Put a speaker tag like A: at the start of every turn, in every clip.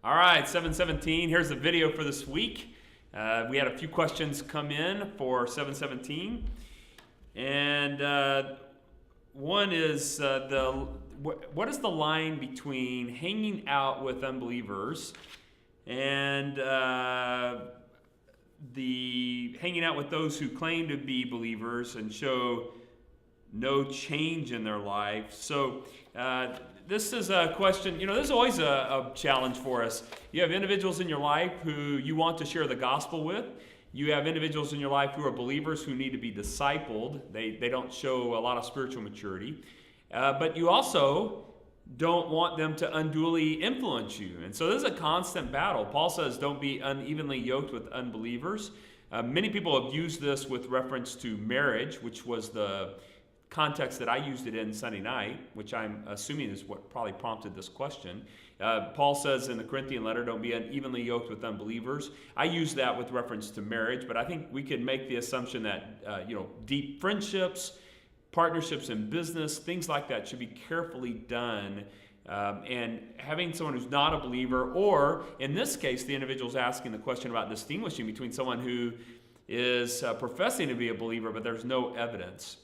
A: All right, 717. Here's the video for this week. We had a few questions come in for 717, and one is what is the line between hanging out with unbelievers and the hanging out with those who claim to be believers and show no change in their life? So this is a question, this is always a challenge for us. You have individuals in your life who you want to share the gospel with. You have individuals in your life who are believers who need to be discipled. They don't show a lot of spiritual maturity. But you also don't want them to unduly influence you. And so this is a constant battle. Paul says don't be unevenly yoked with unbelievers. Many people have used this with reference to marriage, which was the context that I used it in Sunday night, which I'm assuming is what probably prompted this question. Paul says in the Corinthian letter, don't be unevenly yoked with unbelievers. I use that with reference to marriage, but I think we could make the assumption that deep friendships, partnerships in business, things like that should be carefully done. And having someone who's not a believer, or in this case, the individual's asking the question about distinguishing between someone who is professing to be a believer, but there's no evidence.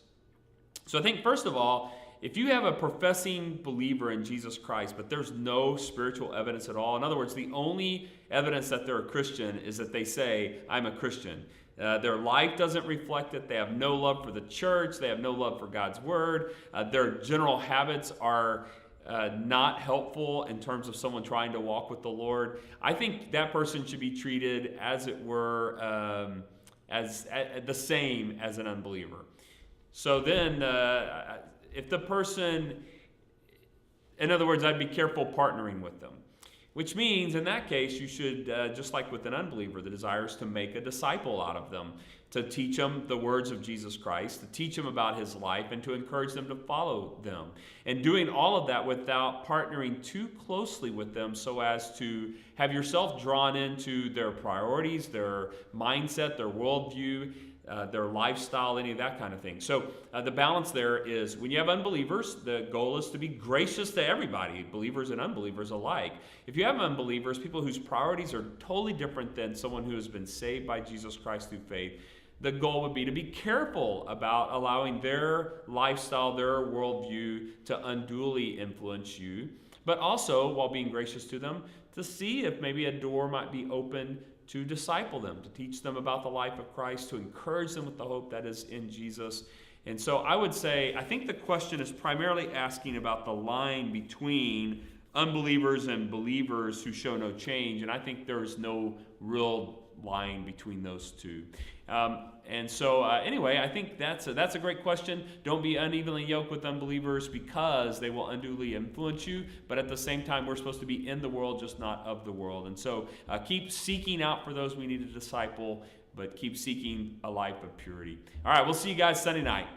A: So I think, first of all, if you have a professing believer in Jesus Christ, but there's no spiritual evidence at all, in other words, the only evidence that they're a Christian is that they say, I'm a Christian. Their life doesn't reflect it. They have no love for the church. They have no love for God's word. Their general habits are not helpful in terms of someone trying to walk with the Lord. I think that person should be treated, as it were, as the same as an unbeliever. So then, if the person, in other words, I'd be careful partnering with them. Which means, in that case, you should, just like with an unbeliever, the desire is to make a disciple out of them, to teach them the words of Jesus Christ, to teach them about his life, and to encourage them to follow them. And doing all of that without partnering too closely with them so as to have yourself drawn into their priorities, their mindset, their worldview, their lifestyle, any of that kind of thing. So the balance there is when you have unbelievers, the goal is to be gracious to everybody, believers and unbelievers alike. If you have unbelievers, people whose priorities are totally different than someone who has been saved by Jesus Christ through faith, the goal would be to be careful about allowing their lifestyle, their worldview to unduly influence you, but also, while being gracious to them, to see if maybe a door might be open to disciple them, to teach them about the life of Christ, to encourage them with the hope that is in Jesus. And so I would say, I think the question is primarily asking about the line between unbelievers and believers who show no change, and I think there's no real line between those two. Anyway, I think that's a great question. Don't be unevenly yoked with unbelievers because they will unduly influence you, but at the same time, we're supposed to be in the world, just not of the world. And so keep seeking out for those we need to disciple, but keep seeking a life of purity. All right, we'll see you guys Sunday night.